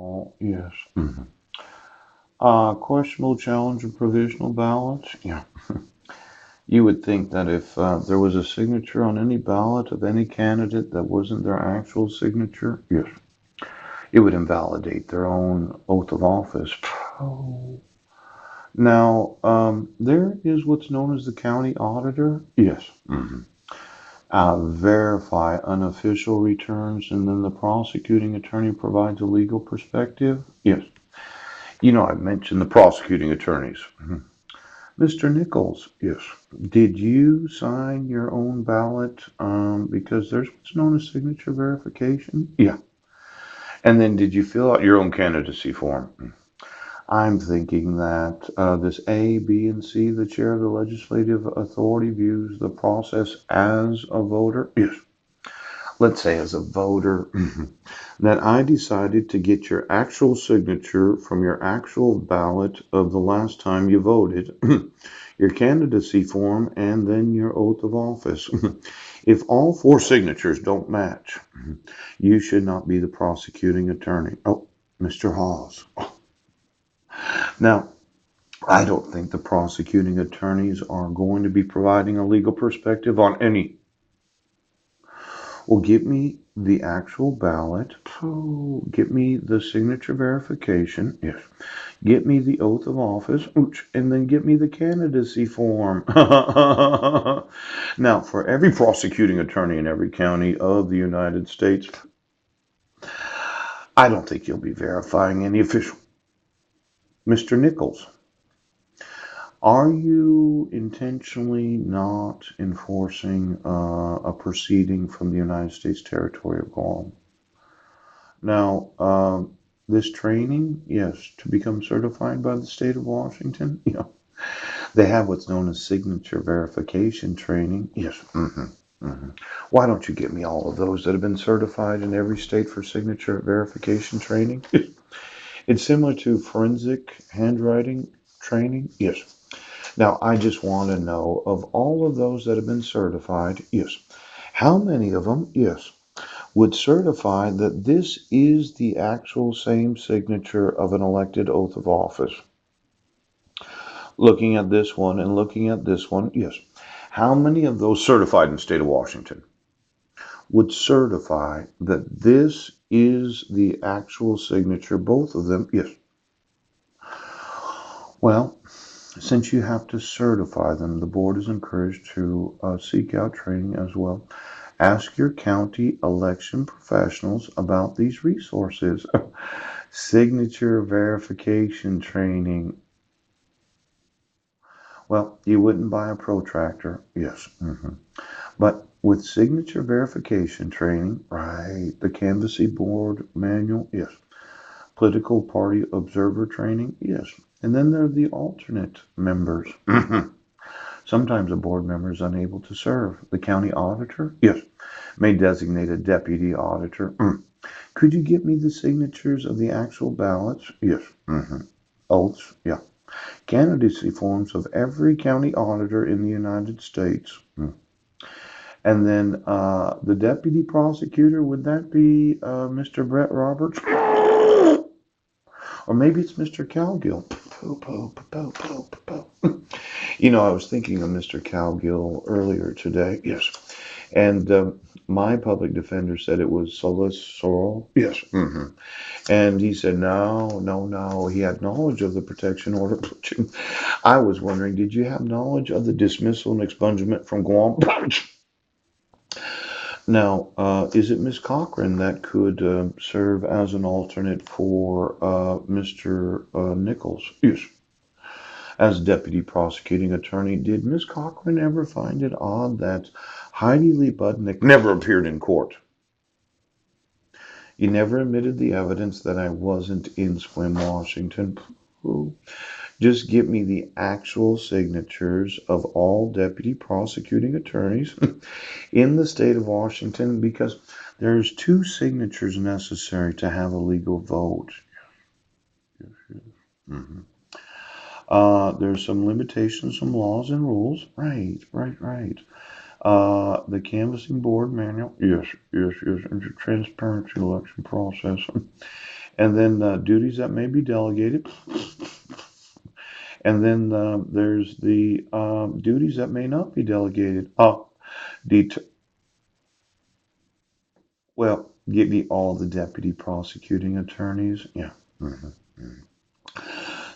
Oh, yes. Questionable challenge of provisional ballots. Yeah. You would think that if there was a signature on any ballot of any candidate that wasn't their actual signature, yes, it would invalidate their own oath of office. Oh. Now, there is what's known as the county auditor. Yes. Verify unofficial returns, and then the prosecuting attorney provides a legal perspective. Yes. I mentioned the prosecuting attorneys. Mr. Nichols, yes. Did you sign your own ballot? Because there's what's known as signature verification. Yeah. And then did you fill out your own candidacy form? I'm thinking that this A, B, and C, the chair of the legislative authority, views the process as a voter. Yes. Let's say as a voter, that I decided to get your actual signature from your actual ballot of the last time you voted, your candidacy form, and then your oath of office. If all four signatures don't match, you should not be the prosecuting attorney. Oh, Mr. Hawes. Now, I don't think the prosecuting attorneys are going to be providing a legal perspective on any. Well, get me the actual ballot. Oh, get me the signature verification. Yes. Get me the oath of office. And then get me the candidacy form. Now, for every prosecuting attorney in every county of the United States, I don't think you'll be verifying any official. Mr. Nichols, are you intentionally not enforcing a proceeding from the United States territory of Guam? Now, this training, yes, to become certified by the state of Washington, they have what's known as signature verification training. Yes. Why don't you get me all of those that have been certified in every state for signature verification training? It's similar to forensic handwriting training. Yes. Now, I just want to know of all of those that have been certified, yes, how many of them, yes, would certify that this is the actual same signature of an elected oath of office? Looking at this one and looking at this one, yes. How many of those certified in the state of Washington would certify that this is the actual signature, both of them? Yes. Well, since you have to certify them, the board is encouraged to seek out training as well. Ask your county election professionals about these resources. Signature verification training. Well, you wouldn't buy a protractor, yes. But with signature verification training, right, the canvassing board manual, yes. Political party observer training, yes. And then there are the alternate members. Sometimes a board member is unable to serve. The county auditor, yes, may designate a deputy auditor. Could you get me the signatures of the actual ballots? Yes. Oaths, yeah. Candidacy forms of every county auditor in the United States. And then the deputy prosecutor, would that be Mr. Brett Roberts? Or maybe it's Mr. Cowgill. I was thinking of Mr. Cowgill earlier today. Yes. And my public defender said it was Solus Sorrel. Yes. And he said, no, no, no. He had knowledge of the protection order. I was wondering, did you have knowledge of the dismissal and expungement from Guam? Now, is it Miss Cochran that could serve as an alternate for Mr. Nichols? Yes. As deputy prosecuting attorney, did Miss Cochran ever find it odd that Heidi Lee Budnick never appeared in court? You never admitted the evidence that I wasn't in Sequim, Washington. Just give me the actual signatures of all deputy prosecuting attorneys in the state of Washington, because there's two signatures necessary to have a legal vote. There's some limitations, some laws and rules. Right. The canvassing board manual. Yes. And the transparency election process. And then duties that may be delegated. And then there's the duties that may not be delegated. Det- well, give me all the deputy prosecuting attorneys. Yeah. Mhm.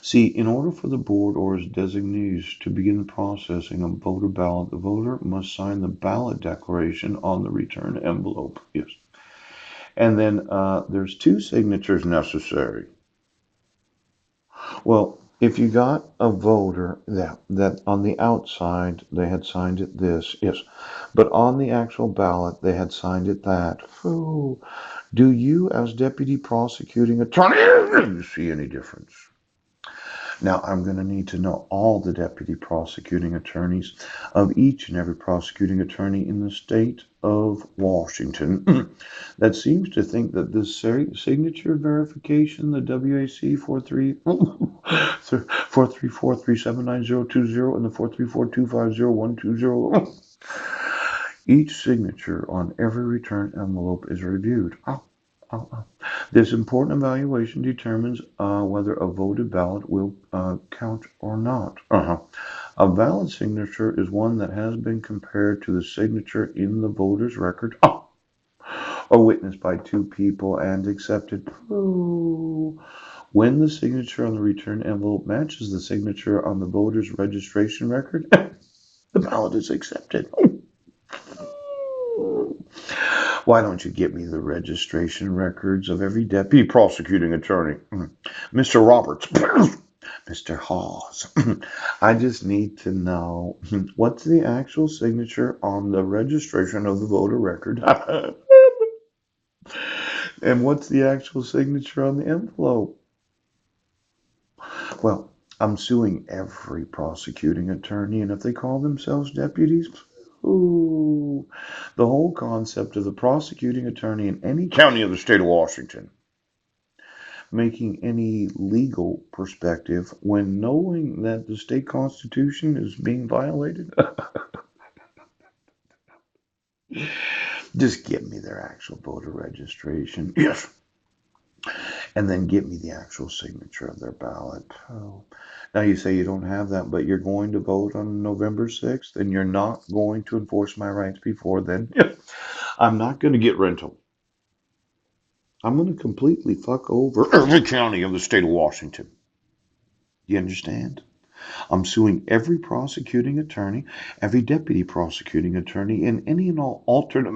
See, in order for the board or its designees to begin processing a voter ballot, the voter must sign the ballot declaration on the return envelope. Yes. And then there's two signatures necessary. Well, if you got a voter that on the outside they had signed it this, yes, but on the actual ballot they had signed it that. Ooh, do you, as deputy prosecuting attorney, see any difference? Now, I'm going to need to know all the deputy prosecuting attorneys of each and every prosecuting attorney in the state of Washington that seems to think that this signature verification, the WAC 434379020 and the 434250120, each signature on every return envelope is reviewed. This important evaluation determines whether a voted ballot will count or not. A valid signature is one that has been compared to the signature in the voter's record or witnessed by two people and accepted. When the signature on the return envelope matches the signature on the voter's registration record, the ballot is accepted. Why don't you get me the registration records of every deputy prosecuting attorney? Mr. Roberts, Mr. Hawes. I just need to know what's the actual signature on the registration of the voter record and what's the actual signature on the envelope. Well, I'm suing every prosecuting attorney, and if they call themselves deputies, ooh, the whole concept of the prosecuting attorney in any county of the state of Washington making any legal perspective when knowing that the state constitution is being violated. Just give me their actual voter registration. Yes. And then get me the actual signature of their ballot. Oh. Now you say you don't have that, but you're going to vote on November 6th and you're not going to enforce my rights before then. I'm not going to get rental. I'm going to completely fuck over every county of the state of Washington. You understand? I'm suing every prosecuting attorney, every deputy prosecuting attorney, and any and all alternate